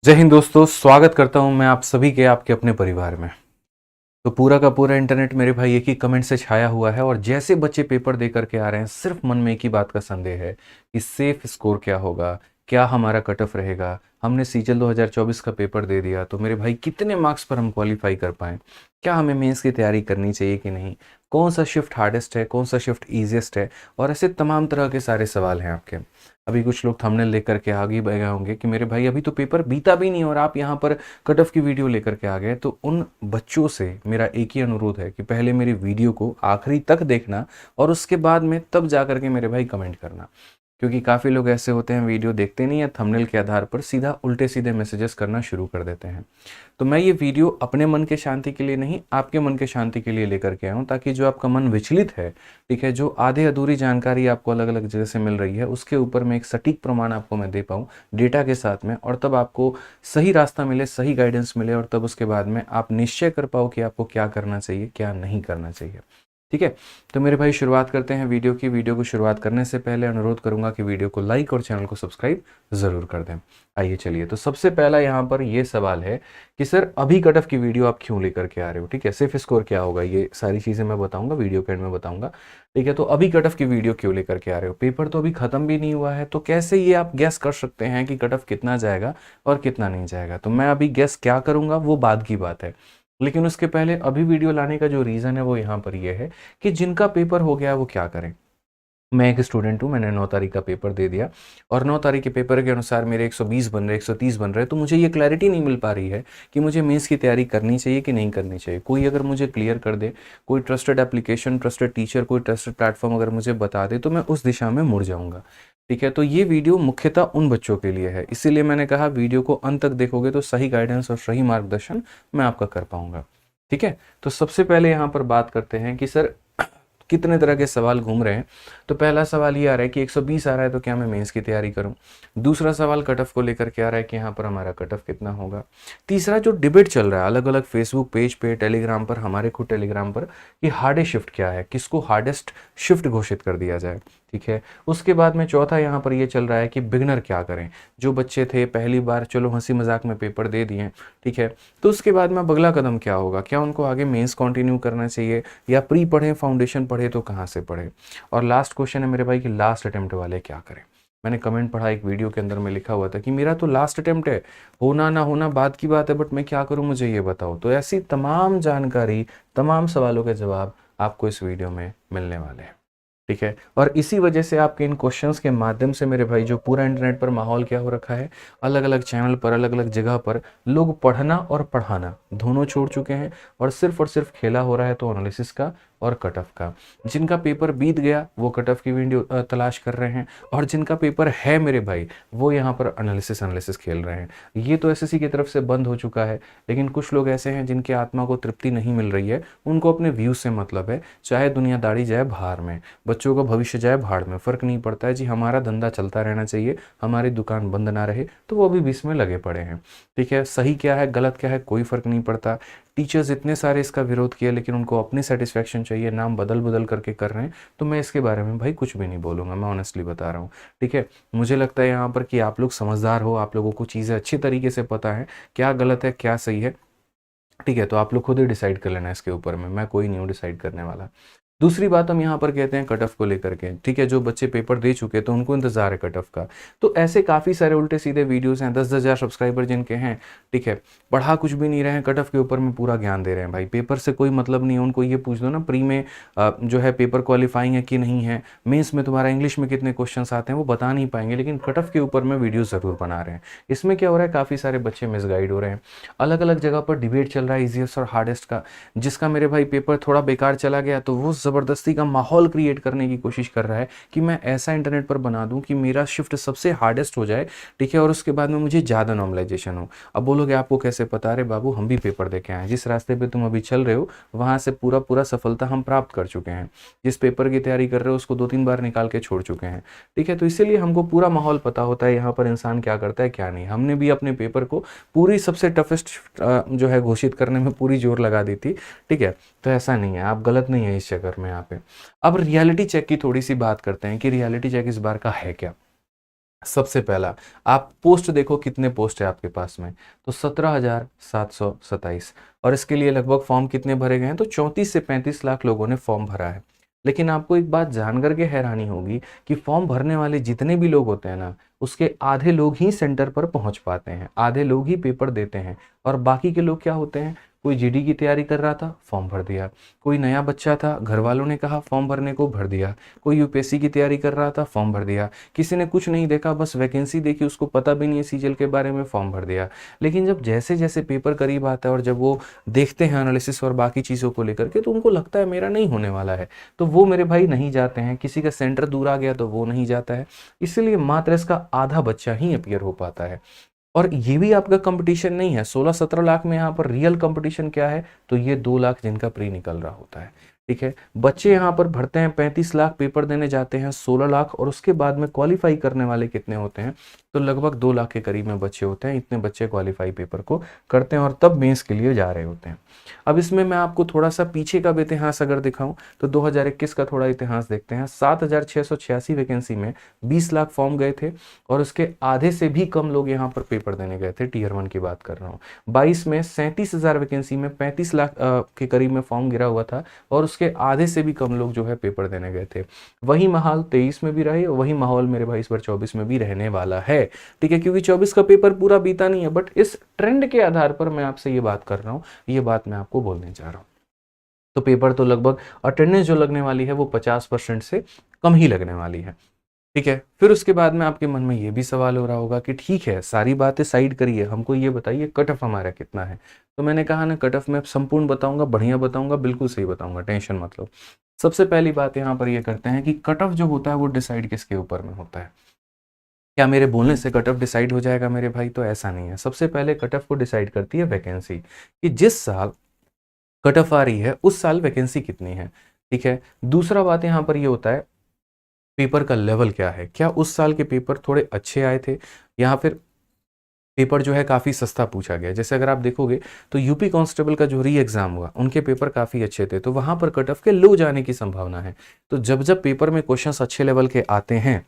जय हिंद दोस्तों, स्वागत करता हूं मैं आप सभी के आपके अपने परिवार में। तो पूरा का पूरा इंटरनेट मेरे भाई एक ही कमेंट से छाया हुआ है और जैसे बच्चे पेपर दे करके आ रहे हैं सिर्फ मन में एक ही बात का संदेह है कि सेफ स्कोर क्या होगा, क्या हमारा कट ऑफ रहेगा। हमने सीजल 2024 का पेपर दे दिया तो मेरे भाई कितने मार्क्स पर हम क्वालिफाई कर पाएँ, क्या हमें मेंस की तैयारी करनी चाहिए कि नहीं, कौन सा शिफ्ट हार्डेस्ट है, कौन सा शिफ्ट ईजिएस्ट है, और ऐसे तमाम तरह के सारे सवाल हैं आपके। अभी कुछ लोग थंबनेल लेकर के आगे बढ़ गए होंगे कि मेरे भाई अभी तो पेपर बीता भी नहीं और आप यहाँ पर कट ऑफ की वीडियो लेकर के आ गए। तो उन बच्चों से मेरा एक ही अनुरोध है कि पहले मेरी वीडियो को आखिरी तक देखना और उसके बाद में तब जा करके मेरे भाई कमेंट करना, क्योंकि काफ़ी लोग ऐसे होते हैं वीडियो देखते नहीं है, थंबनेल के आधार पर सीधा उल्टे सीधे मैसेजेस करना शुरू कर देते हैं। तो मैं ये वीडियो अपने मन के शांति के लिए नहीं, आपके मन के शांति के लिए लेकर के आया हूँ, ताकि जो आपका मन विचलित है, ठीक है, जो आधे अधूरी जानकारी आपको अलग अलग जगह से मिल रही है, उसके ऊपर मैं एक सटीक प्रमाण आपको मैं दे पाऊँ डेटा के साथ में, और तब आपको सही रास्ता मिले, सही गाइडेंस मिले, और तब उसके बाद में आप निश्चय कर पाओ कि आपको क्या करना चाहिए, क्या नहीं करना चाहिए। ठीक है, तो मेरे भाई शुरुआत करते हैं वीडियो की। वीडियो को शुरुआत करने से पहले अनुरोध करूंगा कि वीडियो को लाइक और चैनल को सब्सक्राइब ज़रूर कर दें। आइए चलिए, तो सबसे पहला यहाँ पर ये सवाल है कि सर अभी कट ऑफ की वीडियो आप क्यों लेकर के आ रहे हो। ठीक है, सेफ स्कोर क्या होगा, ये सारी चीज़ें मैं बताऊंगा, वीडियो के एंड में बताऊंगा। ठीक है, तो अभी कट ऑफ की वीडियो क्यों लेकर के आ रहे हो, पेपर तो अभी ख़त्म भी नहीं हुआ है, तो कैसे ये आप गैस कर सकते हैं कि कट ऑफ कितना जाएगा और कितना नहीं जाएगा। तो मैं अभी गैस क्या करूँगा वो बाद की बात है, लेकिन उसके पहले अभी वीडियो लाने का जो रीज़न है वो यहाँ पर ये है कि जिनका पेपर हो गया वो क्या करें। मैं एक स्टूडेंट हूँ, मैंने 9 तारीख का पेपर दे दिया और 9 तारीख के पेपर के अनुसार मेरे 120 बन रहे, 130 बन रहे, तो मुझे ये क्लैरिटी नहीं मिल पा रही है कि मुझे मेंस की तैयारी करनी चाहिए कि नहीं करनी चाहिए। कोई अगर मुझे क्लियर कर दे, कोई ट्रस्टेड एप्लीकेशन, ट्रस्टेड टीचर, कोई ट्रस्टेड प्लेटफॉर्म अगर मुझे बता दे तो मैं उस दिशा में मुड़ जाऊँगा। ठीक है, तो ये वीडियो मुख्यतः उन बच्चों के लिए है, इसीलिए मैंने कहा वीडियो को अंत तक देखोगे तो सही गाइडेंस और सही मार्गदर्शन मैं आपका कर पाऊंगा। ठीक है, तो सबसे पहले यहाँ पर बात करते हैं कि सर कितने तरह के सवाल घूम रहे हैं। तो पहला सवाल ये आ रहा है कि 120 आ रहा है तो क्या मैं मेंस की तैयारी करूं। दूसरा सवाल कट ऑफ को लेकर के आ रहा है कि यहाँ पर हमारा कट ऑफ कितना होगा। तीसरा जो डिबेट चल रहा है अलग अलग फेसबुक पेज पे, टेलीग्राम पर, हमारे खुद टेलीग्राम पर, कि हार्डेस्ट शिफ्ट क्या है, किसको हार्डेस्ट शिफ्ट घोषित कर दिया जाए। ठीक है, उसके बाद में चौथा यहाँ पर ये चल रहा है कि बिगनर क्या करें, जो बच्चे थे पहली बार, चलो हंसी मजाक में पेपर दे दिए, ठीक है, तो उसके बाद में अगला कदम क्या होगा, क्या उनको आगे मेंस कंटिन्यू करना चाहिए या प्री पढ़े, फाउंडेशन पढ़े, तो कहाँ से पढ़े। और लास्ट क्वेश्चन है मेरे भाई कि लास्ट अटेम्प्ट वाले क्या करें। मैंने कमेंट पढ़ा एक वीडियो के अंदर में लिखा हुआ था कि मेरा तो लास्ट अटेम्प्ट है, होना ना होना बात की बात है, बट मैं क्या करूं मुझे ये बताओ। तो ऐसी तमाम जानकारी, तमाम सवालों के जवाब आपको इस वीडियो में मिलने वाले हैं। ठीक है, और इसी वजह से आपके इन क्वेश्चंस के माध्यम से मेरे भाई जो पूरा इंटरनेट पर माहौल क्या हो रखा है, अलग अलग चैनल पर, अलग अलग जगह पर लोग पढ़ना और पढ़ाना दोनों छोड़ चुके हैं और सिर्फ खेला हो रहा है तो एनालिसिस का और कट ऑफ का। जिनका पेपर बीत गया वो कट ऑफ की वीडियो तलाश कर रहे हैं, और जिनका पेपर है मेरे भाई वो यहाँ पर एनालिसिस एनालिसिस खेल रहे हैं। ये तो एसएससी की तरफ से बंद हो चुका है, लेकिन कुछ लोग ऐसे हैं जिनकी आत्मा को तृप्ति नहीं मिल रही है, उनको अपने व्यूज से मतलब है, चाहे दुनियादारी जाए बाहर में, बच्चों का भविष्य जाए भाड़ में, फर्क नहीं पड़ता है जी, हमारा धंधा चलता रहना चाहिए, हमारी दुकान बंद ना रहे, तो वो अभी भी इसमें लगे पड़े हैं। ठीक है, सही क्या है गलत क्या है कोई फर्क नहीं पड़ता। टीचर्स इतने सारे इसका विरोध किया, लेकिन उनको अपनी सेटिस्फेक्शन चाहिए, नाम बदल बदल करके कर रहे हैं, तो मैं इसके बारे में भाई कुछ भी नहीं बोलूँगा, मैं ऑनेस्टली बता रहा हूँ। ठीक है, मुझे लगता है यहाँ पर कि आप लोग समझदार हो, आप लोगों को चीज़ें अच्छी तरीके से पता है, क्या गलत है क्या सही है। ठीक है, तो आप लोग खुद ही डिसाइड कर लेना इसके ऊपर में, मैं कोई नहीं हूँ डिसाइड करने वाला। दूसरी बात हम यहाँ पर कहते हैं कट ऑफ को लेकर के। ठीक है, जो बच्चे पेपर दे चुके तो उनको इंतजार है कट ऑफ का, तो ऐसे काफ़ी सारे उल्टे सीधे वीडियोस हैं, 10,000 सब्सक्राइबर जिनके हैं, ठीक है, पढ़ा कुछ भी नहीं रहे हैं, कट ऑफ के ऊपर में पूरा ज्ञान दे रहे हैं। भाई पेपर से कोई मतलब नहीं है, उनको ये पूछ दो ना प्री में जो है पेपर क्वालिफाइंग है कि नहीं है, मेंस में तुम्हारा इंग्लिश में कितने क्वेश्चन आते हैं, वो बता नहीं पाएंगे, लेकिन कट ऑफ के ऊपर में वीडियो ज़रूर बना रहे हैं। इसमें क्या हो रहा है, काफ़ी सारे बच्चे मिसगाइड हो रहे हैं। अलग अलग जगह पर डिबेट चल रहा है ईजीएस्ट और हार्डेस्ट का, जिसका मेरे भाई पेपर थोड़ा बेकार चला गया तो वो ज़बरदस्ती का माहौल क्रिएट करने की कोशिश कर रहा है कि मैं ऐसा इंटरनेट पर बना दूं कि मेरा शिफ्ट सबसे हार्डेस्ट हो जाए, ठीक है, और उसके बाद में मुझे ज़्यादा नॉर्मलाइजेशन हो। अब बोलोगे आपको कैसे पता, रे बाबू हम भी पेपर दे के आए, जिस रास्ते पे तुम अभी चल रहे हो वहाँ से पूरा पूरा सफलता हम प्राप्त कर चुके हैं, जिस पेपर की तैयारी कर रहे हो उसको 2-3 बार निकाल के छोड़ चुके हैं। ठीक है, तो इसीलिए हमको पूरा माहौल पता होता है यहाँ पर इंसान क्या करता है क्या नहीं। हमने भी अपने पेपर को पूरी सबसे टफेस्ट जो है घोषित करने में पूरी जोर लगा दी थी। ठीक है, तो ऐसा नहीं है, आप गलत नहीं है इस चक्कर में यहाँ पे। अब रियलिटी चेक की थोड़ी सी बात करते हैं कि रियलिटी चेक इस बार का है क्या। सबसे पहला, आप पोस्ट देखो कितने पोस्ट है आपके पास में, तो 17,727। और इसके लिए लगभग फॉर्म कितने भरे गए हैं, तो 34 से 35 लाख लोगों ने फॉर्म भरा है। लेकिन आपको एक बात जान करके हैरानी होगी कि फॉर्म भरने वाले जितने भी लोग होते हैं ना, उसके आधे लोग ही सेंटर पर पहुंच पाते हैं, आधे लोग ही पेपर देते हैं। और बाकी के लोग क्या होते हैं, कोई जीडी की तैयारी कर रहा था, फॉर्म भर दिया। कोई नया बच्चा था, घर वालों ने कहा फॉर्म भरने को, भर दिया। कोई यूपीएससी की तैयारी कर रहा था, फॉर्म भर दिया। किसी ने कुछ नहीं देखा, बस वैकेंसी देखी, उसको पता भी नहीं है सीजीएल के बारे में, फॉर्म भर दिया। लेकिन जब जैसे जैसे पेपर करीब आता है और जब वो देखते हैं एनालिसिस और बाकी चीज़ों को लेकर के, तो उनको लगता है मेरा नहीं होने वाला है, तो वो मेरे भाई नहीं जाते हैं। किसी का सेंटर दूर आ गया तो वो नहीं जाता है। इसलिए मात्र इसका आधा बच्चा ही अपीयर हो पाता है। और ये भी आपका कंपटीशन नहीं है। 16-17 लाख में यहाँ पर रियल कंपटीशन क्या है, तो ये 2 लाख जिनका प्री निकल रहा होता है। ठीक है, बच्चे यहाँ पर भरते हैं 35 लाख, पेपर देने जाते हैं 16 लाख, और उसके बाद में क्वालिफाई करने वाले कितने होते हैं, तो लगभग 2 लाख के करीब में बच्चे होते हैं। इतने बच्चे क्वालिफाई पेपर को करते हैं और तब मेंस के लिए जा रहे होते हैं। अब इसमें मैं आपको थोड़ा सा पीछे का भी इतिहास अगर दिखाऊं, तो 2021 का थोड़ा इतिहास देखते हैं। 7,686 वैकेंसी में 20 लाख फॉर्म गए थे, और उसके आधे से भी कम लोग यहाँ पर पेपर देने गए थे। टीयर 1 की बात कर रहा हूँ। 22 में 37,000 वैकेंसी में 35 लाख के करीब में फॉर्म गिरा हुआ था, और उसके आधे से भी कम लोग जो है पेपर देने गए थे। वही माहौल 23 में भी रहे, वही माहौल मेरे भाई इस बार 24 में भी रहने वाला है। ठीक है, क्योंकि 24 का पेपर पूरा बीता नहीं है, बट इस ट्रेंड के आधार पर मैं आपसे ये बात कर रहा हूँ, ये बात मैं आपको बोलने जा रहा हूँ। तो पेपर तो लगभग अटेंडेंस जो लगने वाली है वो 50% से कम ही लगने वाली है। ठीक है, फिर उसके बाद में आपके मन में ये भी सवाल हो रहा होगा कि ठीक है, सारी बातें साइड करिए, हमको ये बताइए कट ऑफ हमारा कितना है। तो मैंने कहा ना, कट ऑफ मैं संपूर्ण बताऊंगा, बढ़िया बताऊंगा, बिल्कुल सही बताऊंगा, टेंशन मत लो। सबसे पहली बात यहाँ पर ये करते हैं कि कट ऑफ जो होता है वो डिसाइड किसके ऊपर में होता है। क्या मेरे बोलने से कट ऑफ डिसाइड हो जाएगा मेरे भाई, तो ऐसा नहीं है। सबसे पहले कट ऑफ को डिसाइड करती है वैकेंसी, कि जिस साल कट ऑफ आ रही है उस साल वैकेंसी कितनी है। ठीक है, दूसरा बात यहाँ पर ये होता है पेपर का लेवल क्या है, क्या उस साल के पेपर थोड़े अच्छे आए थे, या फिर पेपर जो है काफ़ी सस्ता पूछा गया। जैसे अगर आप देखोगे तो यूपी कांस्टेबल का जो री एग्ज़ाम हुआ, उनके पेपर काफ़ी अच्छे थे, तो वहाँ पर कट ऑफ के लो जाने की संभावना है। तो जब जब पेपर में क्वेश्चंस अच्छे लेवल के आते हैं,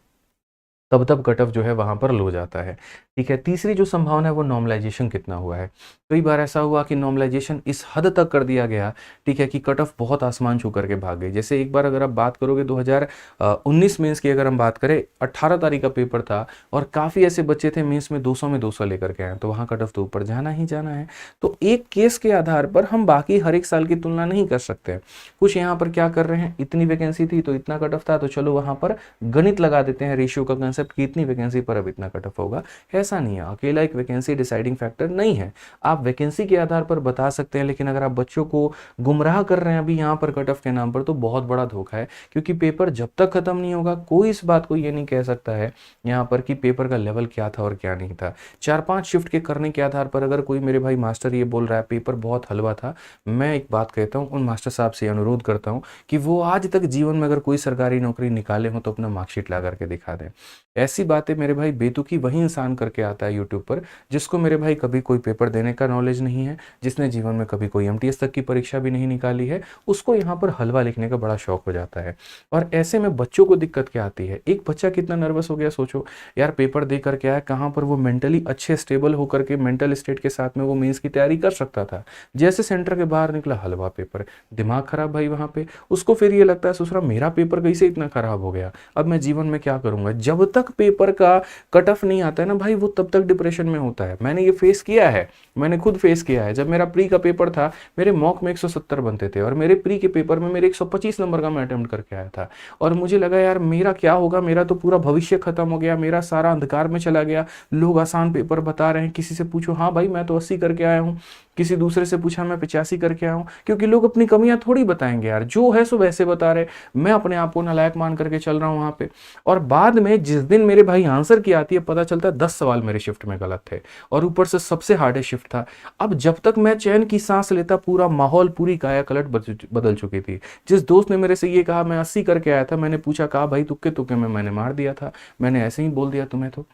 तब तब कट ऑफ जो है वहाँ पर लो जाता है। ठीक है, तीसरी जो संभावना है वो नॉर्मलाइजेशन कितना हुआ है। कई बार ऐसा हुआ कि नॉर्मलाइजेशन इस हद तक कर दिया गया, ठीक है, कि कट ऑफ बहुत आसमान छू करके भाग गई। जैसे एक बार अगर आप बात करोगे 2019 मेंस की, अगर हम बात करें 18 तारीख का पेपर था, और काफ़ी ऐसे बच्चे थे मेंस में 200 में 200 लेकर के आए, तो वहाँ कट ऑफ तो ऊपर जाना ही जाना है। तो एक केस के आधार पर हम बाकी हर एक साल की तुलना नहीं कर सकते। कुछ यहाँ पर क्या कर रहे हैं, इतनी वैकेंसी थी तो इतना कट ऑफ था, तो चलो वहाँ पर गणित लगा देते हैं, रेशियो का कंसेप्ट कि इतनी वैकेंसी पर अब इतना कट ऑफ होगा। ऐसा नहीं है, अकेला एक वैकेंसी डिसाइडिंग फैक्टर नहीं है। आप वैकेंसी के आधार पर बता सकते हैं, लेकिन अगर आप बच्चों को गुमराह कर रहे हैं अभी यहाँ पर कट ऑफ के नाम पर, तो बहुत बड़ा धोखा है। क्योंकि पेपर जब तक खत्म नहीं होगा, कोई इस बात को ये नहीं कह सकता है यहाँ पर कि पेपर का लेवल क्या था और क्या नहीं था। 4-5 शिफ्ट के करने के आधार पर अगर कोई मेरे भाई मास्टर ये बोल रहा है पेपर बहुत हलवा था, मैं एक बात कहता हूँ, उन मास्टर साहब से अनुरोध करता हूँ कि वो आज तक जीवन में अगर कोई सरकारी नौकरी निकाले हो तो अपना मार्कशीट ला करके दिखा दें। ऐसी बातें मेरे भाई बेतुकी वही इंसान करके आता है यूट्यूब पर, जिसको मेरे भाई कभी कोई पेपर देने का नॉलेज नहीं है, जिसने जीवन में कभी कोई एमटीएस तक की परीक्षा भी नहीं निकाली है, उसको यहाँ पर हलवा लिखने का बड़ा शौक हो जाता है। और ऐसे में बच्चों को दिक्कत क्या आती है, एक बच्चा कितना नर्वस हो गया सोचो यार, पेपर दे करके आया, कहाँ पर वो मेंटली अच्छे स्टेबल होकर के मेंटल स्टेट के साथ में वो मेंस की तैयारी कर सकता था। जैसे सेंटर के बाहर निकला, हलवा पेपर, दिमाग खराब भाई वहाँ पे। उसको फिर ये लगता है ससुरा मेरा पेपर कैसे इतना खराब हो गया, अब मैं जीवन में क्या करूंगा। जब तक पेपर का कट ऑफ नहीं आता है ना भाई, वो तब तक डिप्रेशन में होता है। मैंने ये फेस किया है, मैंने खुद फेस किया है। जब मेरा प्री का पेपर था, मेरे मॉक में 170 बनते थे, और मेरे प्री के पेपर में मेरे 125 नंबर का मैं अटेम्प्ट करके आया था। और मुझे लगा यार मेरा क्या होगा, मेरा तो पूरा भविष्य खत्म हो गया, मेरा सारा अंधकार में चला गया। लोग आसान पेपर बता रहे हैं, किसी से पूछो हाँ भाई मैं तो 80 करके आया हूँ, किसी दूसरे से पूछा मैं 85 करके आया हूँ। क्योंकि लोग अपनी कमियां थोड़ी बताएंगे यार, जो है सो वैसे बता रहे। मैं अपने आप को नालायक मान करके चल रहा हूँ वहां पे। और बाद में जिस दिन मेरे भाई आंसर की आती है, पता चलता है 10 सवाल मेरे शिफ्ट में गलत थे, और ऊपर से सबसे हार्डेस्ट शिफ्ट था। अब जब तक मैं चैन की सांस लेता, पूरा माहौल, पूरी काया कलट बदल चुकी थी। जिस दोस्त ने मेरे से ये कहा मैं 80 करके आया था, मैंने पूछा, कहा भाई तुक्के तुक्के में मैंने मार दिया था, मैंने ऐसे ही बोल दिया तुम्हें। तो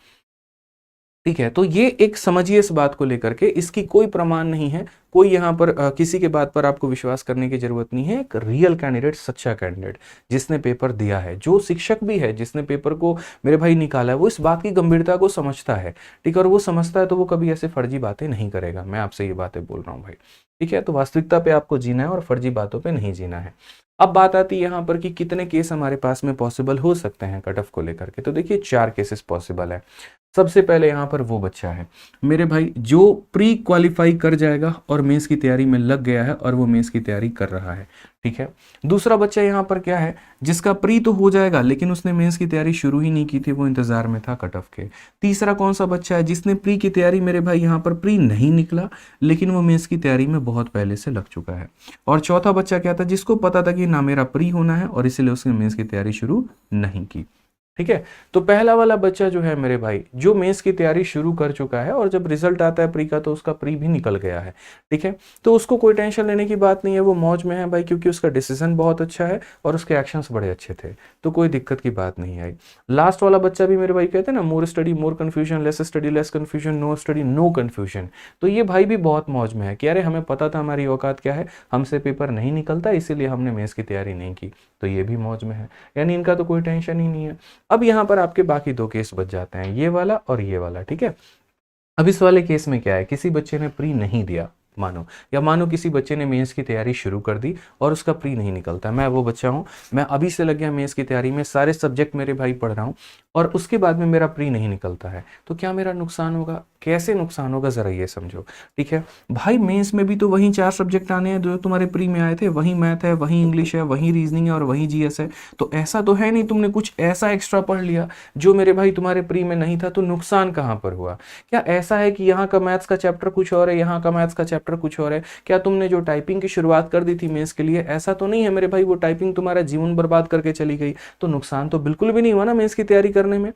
ठीक है, तो ये एक समझिए इस बात को लेकर के, इसकी कोई प्रमाण नहीं है, कोई यहाँ पर किसी के बात पर आपको विश्वास करने की जरूरत नहीं है। एक रियल कैंडिडेट, सच्चा कैंडिडेट जिसने पेपर दिया है, जो शिक्षक भी है जिसने पेपर को मेरे भाई निकाला है, वो इस बात की गंभीरता को समझता है। ठीक है, और वो समझता है तो वो कभी ऐसे फर्जी बातें नहीं करेगा। मैं आपसे ये बातें बोल रहा हूँ भाई। ठीक है, तो वास्तविकता पे आपको जीना है और फर्जी बातों पे नहीं जीना है। अब बात आती है यहाँ पर कि कितने केस हमारे पास में पॉसिबल हो सकते हैं कट ऑफ को लेकर के। तो देखिए 4 केसेस पॉसिबल है। सबसे पहले यहाँ पर वो बच्चा है मेरे भाई जो प्री क्वालिफाई कर जाएगा और मेंस की तैयारी में लग गया है और वो मेंस की तैयारी कर रहा है। ठीक है, दूसरा बच्चा यहाँ पर क्या है, जिसका प्री तो हो जाएगा लेकिन उसने मेंस की तैयारी शुरू ही नहीं की थी, वो इंतजार में था कट ऑफ के। तीसरा कौन सा बच्चा है, जिसने प्री की तैयारी मेरे भाई यहाँ पर प्री नहीं निकला लेकिन वो मेंस की तैयारी में बहुत पहले से लग चुका है। और चौथा बच्चा क्या था, जिसको पता था कि ना मेरा प्री होना है और इसीलिए उसने मेंस की तैयारी शुरू नहीं की। ठीक है, तो पहला वाला बच्चा जो है मेरे भाई, जो मेंस की तैयारी शुरू कर चुका है और जब रिजल्ट आता है प्री का तो उसका प्री भी निकल गया है। ठीक है, तो उसको कोई टेंशन लेने की बात नहीं है, वो मौज में है भाई, क्योंकि उसका डिसीजन बहुत अच्छा है और उसके एक्शंस बड़े अच्छे थे, तो कोई दिक्कत की बात नहीं आई। लास्ट वाला बच्चा भी मेरे भाई कहते हैं ना, more study more confusion, less study less confusion, no study no confusion. तो ये भाई भी बहुत मौज में है कि अरे हमें पता था हमारी औकात क्या है, हमसे पेपर नहीं निकलता इसीलिए हमने मेंस की तैयारी नहीं की, तो ये भी मौज में है, यानी इनका तो कोई टेंशन ही नहीं है। अब यहाँ पर आपके बाकी 2 केस बच जाते हैं, ये वाला और ये वाला। ठीक है, अब इस वाले केस में क्या है, किसी बच्चे ने प्री नहीं दिया मानो, या मानो किसी बच्चे ने मेंस की तैयारी शुरू कर दी और उसका प्री नहीं निकलता। मैं वो बच्चा हूँ, मैं अभी से लग गया मेंस की तैयारी में, सारे सब्जेक्ट मेरे भाई पढ़ रहा हूँ और उसके बाद में मेरा प्री नहीं निकलता है, तो क्या मेरा नुकसान होगा? कैसे नुकसान होगा जरा ये समझो। ठीक है भाई, मेंस में भी तो वही 4 सब्जेक्ट आने हैं जो तुम्हारे प्री में आए थे, वही मैथ है, वही इंग्लिश है, वही रीजनिंग है और वही जीएस है। तो ऐसा तो है नहीं तुमने कुछ ऐसा एक्स्ट्रा पढ़ लिया जो मेरे भाई तुम्हारे प्री में नहीं था, तो नुकसान कहाँ पर हुआ? क्या ऐसा है कि यहाँ का मैथ्स का चैप्टर कुछ और है, यहाँ का मैथ्स का चैप्टर कुछ और है? क्या तुमने जो टाइपिंग की शुरुआत कर दी थी मेंस के लिए, ऐसा तो नहीं है मेरे भाई वो टाइपिंग तुम्हारा जीवन बर्बाद करके चली गई? तो नुकसान तो बिल्कुल भी नहीं हुआ ना मेंस की तैयारी करने में,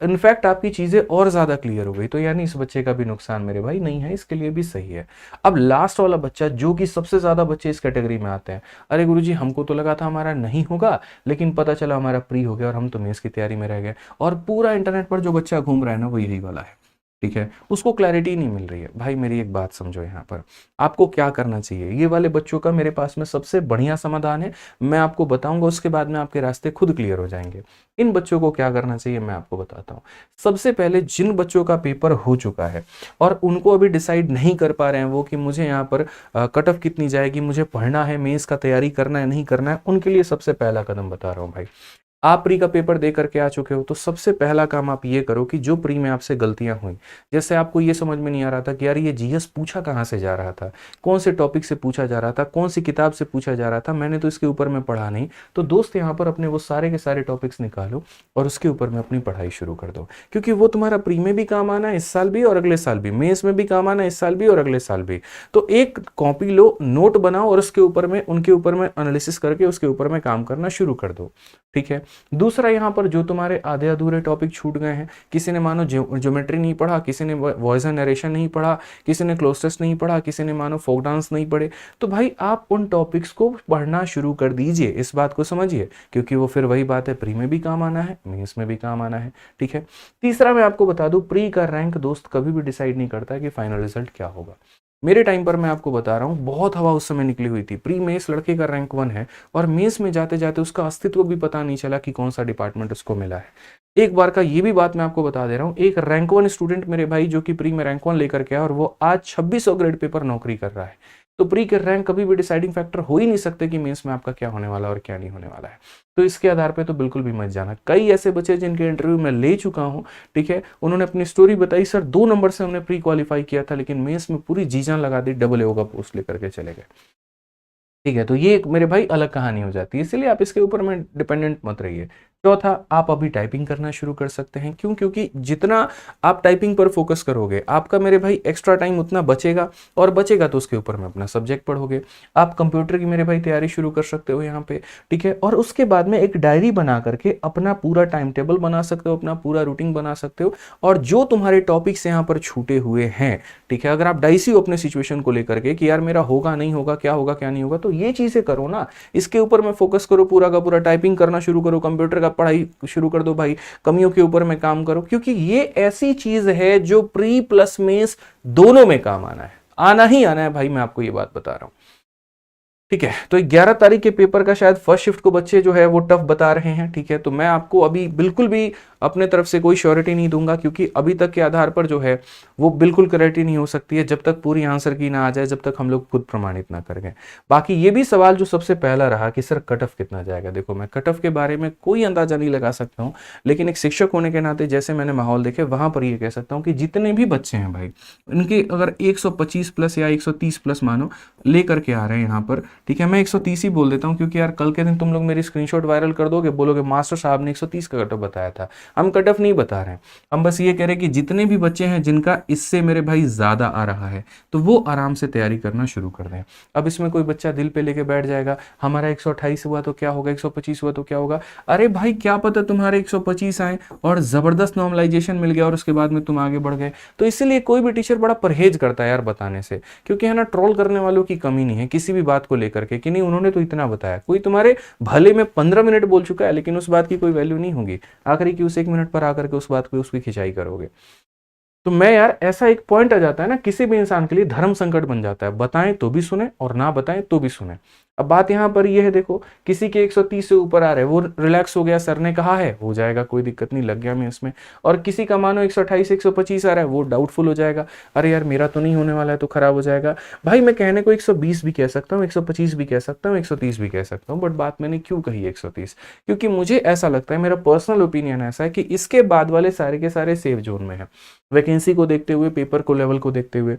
इनफैक्ट आपकी चीजें और ज्यादा क्लियर हो गई। तो यानी इस बच्चे का भी नुकसान मेरे भाई नहीं है, इसके लिए भी सही है। अब लास्ट वाला बच्चा, जो कि सबसे ज्यादा बच्चे इस कैटेगरी में आते हैं, अरे गुरुजी हमको तो लगा था हमारा नहीं होगा लेकिन पता चला हमारा प्री हो गया और हम तो मेंस की तैयारी में रह गए। और पूरा इंटरनेट पर जो बच्चा घूम रहा है ना, वो यही वाला है। ठीक है, उसको क्लैरिटी नहीं मिल रही है। भाई मेरी एक बात समझो, यहाँ पर आपको क्या करना चाहिए, ये वाले बच्चों का मेरे पास में सबसे बढ़िया समाधान है, मैं आपको बताऊंगा, उसके बाद में आपके रास्ते खुद क्लियर हो जाएंगे। इन बच्चों को क्या करना चाहिए मैं आपको बताता हूँ। सबसे पहले जिन बच्चों का पेपर हो चुका है और उनको अभी डिसाइड नहीं कर पा रहे हैं वो कि मुझे यहाँ पर कट ऑफ कितनी जाएगी, मुझे पढ़ना है, मेंस का तैयारी करना है नहीं करना है, उनके लिए सबसे पहला कदम बता रहा हूँ भाई। आप प्री का पेपर दे करके आ चुके हो, तो सबसे पहला काम आप ये करो कि जो प्री में आपसे गलतियां हुई, जैसे आपको ये समझ में नहीं आ रहा था कि यार ये जीएस पूछा कहाँ से जा रहा था, कौन से टॉपिक से पूछा जा रहा था, कौन सी किताब से पूछा जा रहा था, मैंने तो इसके ऊपर में पढ़ा नहीं, तो दोस्त यहाँ पर अपने वो सारे के सारे टॉपिक्स निकालो और उसके ऊपर में अपनी पढ़ाई शुरू कर दो, क्योंकि वो तुम्हारा प्री में भी काम आना है इस साल भी और अगले साल भी, मेंस में भी काम आना है इस साल भी और अगले साल भी। तो एक कॉपी लो, नोट बनाओ और उसके ऊपर में उनके ऊपर में एनालिसिस करके उसके ऊपर में काम करना शुरू कर दो। ठीक है, दूसरा यहाँ पर जो तुम्हारे आधे अधूरे टॉपिक छूट गए हैं, किसी ने मानो ज्योमेट्री नहीं पढ़ा, किसी ने वॉइस एंड नरेशन नहीं पढ़ा, किसी ने क्लोजटेस नहीं पढ़ा, किसी ने मानो फोक डांस नहीं पढ़े, तो भाई आप उन टॉपिक्स को पढ़ना शुरू कर दीजिए, इस बात को समझिए, क्योंकि वो फिर वही बात है, प्री में भी काम आना है, मेंस में भी काम आना है। ठीक है, तीसरा मैं आपको बता दूं, प्री का रैंक दोस्त कभी भी डिसाइड नहीं करता है कि फाइनल रिजल्ट क्या होगा। मेरे टाइम पर मैं आपको बता रहा हूँ, बहुत हवा उस समय निकली हुई थी, प्री मेंस लड़के का रैंक 1 है और मेंस में जाते जाते उसका अस्तित्व भी पता नहीं चला कि कौन सा डिपार्टमेंट उसको मिला है। एक बार का ये भी बात मैं आपको बता दे रहा हूँ, एक रैंक 1 स्टूडेंट मेरे भाई जो कि प्री में रैंक 1 लेकर के आया और वो आज 2600 ग्रेड पेपर नौकरी कर रहा है। तो प्री के रैंक कभी भी डिसाइडिंग फैक्टर हो ही नहीं सकते कि मेंस में आपका क्या होने वाला है और क्या नहीं होने वाला है। तो इसके आधार पे तो बिल्कुल भी मत जाना। कई ऐसे बच्चे जिनके इंटरव्यू में ले चुका हूं, ठीक है, उन्होंने अपनी स्टोरी बताई, सर 2 नंबर से हमने प्री क्वालिफाई किया था लेकिन मेंस में पूरी जी जान लगा दी, डबल एओ का पोस्ट लेकर के चले गए। ठीक है, तो ये एक मेरे भाई अलग कहानी हो जाती है, इसलिए आप इसके ऊपर में डिपेंडेंट मत रहिए। चौथा, आप अभी टाइपिंग करना शुरू कर सकते हैं। क्यों? क्योंकि जितना आप टाइपिंग पर फोकस करोगे, आपका मेरे भाई एक्स्ट्रा टाइम उतना बचेगा और बचेगा तो उसके ऊपर में अपना सब्जेक्ट पढ़ोगे। आप कंप्यूटर की मेरे भाई तैयारी शुरू कर सकते हो यहाँ पे, ठीक है, और उसके बाद में एक डायरी बना करके अपना पूरा टाइम टेबल बना सकते हो, अपना पूरा रूटीन बना सकते हो, और जो तुम्हारे टॉपिक्स यहाँ पर छूटे हुए हैं, ठीक है, अगर आप डाइसी हो अपने सिचुएशन को लेकर के कि यार मेरा होगा नहीं होगा, क्या नहीं होगा, तो ये चीजें करो ना, इसके ऊपर में फोकस करो, पूरा का पूरा टाइपिंग करना शुरू करो, कंप्यूटर का बोला पढ़ाई शुरू कर दो भाई, कमियों के ऊपर में काम करो, क्योंकि ये ऐसी चीज है जो प्री प्लस मेंस दोनों में काम आना है, आना ही आना है भाई, मैं आपको ये बात बता रहा हूं। ठीक है, तो 11 तारीख के पेपर का शायद फर्स्ट शिफ्ट को बच्चे जो है वो टफ बता रहे हैं। ठीक है, तो मैं आपको अभी बिल्कुल भी अपने तरफ से कोई श्योरिटी नहीं दूंगा, क्योंकि अभी तक के आधार पर जो है वो बिल्कुल करेक्ट नहीं हो सकती है जब तक पूरी आंसर की ना आ जाए, जब तक हम लोग खुद प्रमाणित ना करें। बाकी ये भी सवाल जो सबसे पहला रहा कि सर कट ऑफ कितना जाएगा, देखो मैं कट ऑफ के बारे में कोई अंदाजा नहीं लगा सकता हूँ, लेकिन एक शिक्षक होने के नाते जैसे मैंने माहौल देखे वहां पर ये कह सकता हूँ कि जितने भी बच्चे हैं भाई, इनके अगर 125 प्लस या 130 प्लस मानो लेकर के आ रहे हैं यहाँ पर, ठीक है, मैं 130 ही बोल देता हूँ, क्योंकि यार कल के दिन तुम लोग मेरी स्क्रीनशॉट वायरल कर दोगे, बोलोगे मास्टर साहब ने 130 का कट ऑफ बताया था। हम कट ऑफ नहीं बता रहे हैं, हम बस ये कह रहे हैं कि जितने भी बच्चे हैं जिनका इससे मेरे भाई ज्यादा आ रहा है तो वो आराम से तैयारी करना शुरू कर दें। अब इसमें कोई बच्चा दिल पे लेके बैठ जाएगा, हमारा 128 हुआ तो क्या होगा, 125 हुआ तो क्या होगा, अरे भाई क्या पता तुम्हारे 125 आए और जबरदस्त नॉर्मलाइजेशन मिल गया और उसके बाद में तुम आगे बढ़ गए। तो इसलिए कोई भी टीचर बड़ा परहेज करता है यार बताने से, क्योंकि है ना, ट्रोल करने वालों की कमी नहीं है किसी भी बात को लेकर के कि नहीं उन्होंने तो इतना बताया। कोई तुम्हारे भले में 15 मिनट बोल चुका है, लेकिन उस बात की कोई वैल्यू नहीं होगी, आखिरी की उस 1 मिनट पर आकर के उस बात को उसकी खिंचाई करोगे। तो मैं यार ऐसा एक पॉइंट आ जाता है ना किसी भी इंसान के लिए, धर्म संकट बन जाता है, बताएं तो भी सुने और ना बताएं तो भी सुने। अब बात यहां पर ये है, देखो किसी के 130 से ऊपर आ रहे हैं, वो रिलैक्स हो गया, सर ने कहा है हो जाएगा, कोई दिक्कत नहीं, लग गया मैं इसमें। और किसी का मानो 128 125 आ रहा है, वो डाउटफुल हो जाएगा, अरे यार मेरा तो नहीं होने वाला है तो खराब हो जाएगा। भाई मैं कहने को 120 भी कह सकता हूँ, 125 भी कह सकता हूँ, 130 भी कह सकता हूँ, बट बात मैंने क्यों कही 130, क्योंकि मुझे ऐसा लगता है, मेरा पर्सनल ओपिनियन ऐसा है कि इसके बाद वाले सारे के सारे सेफ जोन में है, वैकेंसी को देखते हुए, पेपर को लेवल को देखते हुए।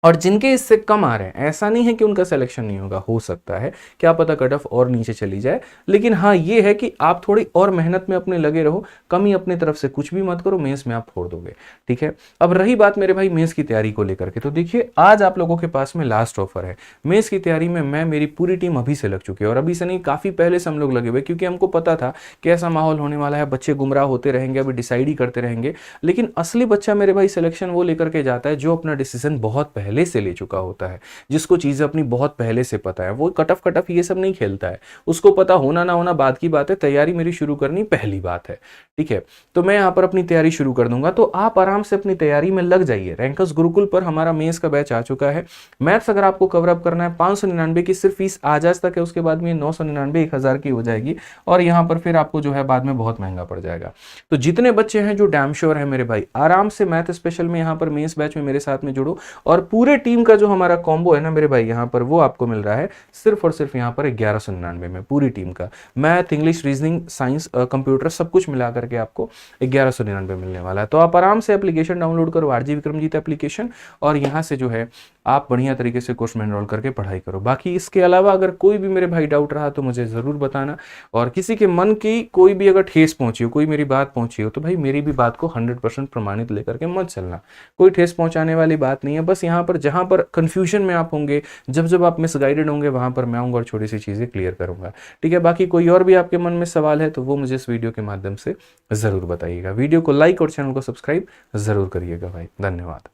और जिनके इससे कम आ रहे हैं, ऐसा नहीं है कि उनका सिलेक्शन नहीं होगा, हो सकता है, क्या पता कट ऑफ और नीचे चली जाए, लेकिन हाँ ये है कि आप थोड़ी और मेहनत में अपने लगे रहो, कमी अपने तरफ से कुछ भी मत करो, मेंस में आप फोड़ दोगे। ठीक है, अब रही बात मेरे भाई मेंस की तैयारी को लेकर के, तो देखिए आज आप लोगों के पास में लास्ट ऑफर है। मेंस की तैयारी में मेरी पूरी टीम अभी से लग चुकी है, और अभी से नहीं काफी पहले से हम लोग लगे हुए, क्योंकि हमको पता था कि ऐसा माहौल होने वाला है, बच्चे गुमराह होते रहेंगे, अभी डिसाइड ही करते रहेंगे। लेकिन असली बच्चा मेरे भाई सिलेक्शन वो लेकर के जाता है जो अपना डिसीजन बहुत पहले से ले चुका होता है, जिसको चीजें अपनी बहुत पहले से पता है, वो कट ऑफ ये सब नहीं खेलता है, उसको पता होना ना होना बात की बात है, तैयारी मेरी शुरू करनी पहली बात है। ठीक है, तो मैं यहाँ पर अपनी तैयारी शुरू कर दूंगा, तो आप आराम से अपनी तैयारी में लग जाइए। रैंकर्स गुरुकुल पर हमारा मेंस का बैच आ चुका है। मैथ्स अगर आपको कवर अप करना है, 599 की सिर्फ फीस आज तक है, उसके बाद में 999 1000 की हो जाएगी, और यहाँ पर फिर आपको जो है बाद में बहुत महंगा पड़ जाएगा। तो जितने बच्चे हैं जो डैम श्योर है मेरे भाई, आराम से मैथ स्पेशल में यहाँ पर मेंस बैच में मेरे साथ में जुड़ो, और पूरे टीम का जो हमारा कॉम्बो है ना मेरे भाई, यहाँ पर वो आपको मिल रहा है सिर्फ और सिर्फ यहाँ पर 1199 में, पूरी टीम का math, English, reasoning, science, computer सब कुछ मिला करके आपको 1199 मिलने वाला है। तो आप आराम से एप्लीकेशन डाउनलोड करो, आरजी विक्रमजीत एप्लीकेशन, और यहाँ से जो है आप बढ़िया तरीके से कोर्स में एनरोल करके पढ़ाई करो। बाकी इसके अलावा अगर कोई भी मेरे भाई डाउट रहा तो मुझे जरूर बताना, और किसी के मन की कोई भी अगर ठेस पहुंची हो, कोई मेरी बात पहुंची हो, तो भाई मेरी भी बात को 100% प्रमाणित लेकर के मत चलना, कोई ठेस पहुंचाने वाली बात नहीं है। बस यहाँ पर जहां पर कंफ्यूजन में आप होंगे, जब जब आप मिसगाइडेड होंगे, वहां पर मैं आऊंगा और छोटी सी चीजें क्लियर करूंगा। ठीक है, बाकी कोई और भी आपके मन में सवाल है तो वो मुझे इस वीडियो के माध्यम से जरूर बताइएगा। वीडियो को लाइक और चैनल को सब्सक्राइब जरूर करिएगा भाई। धन्यवाद।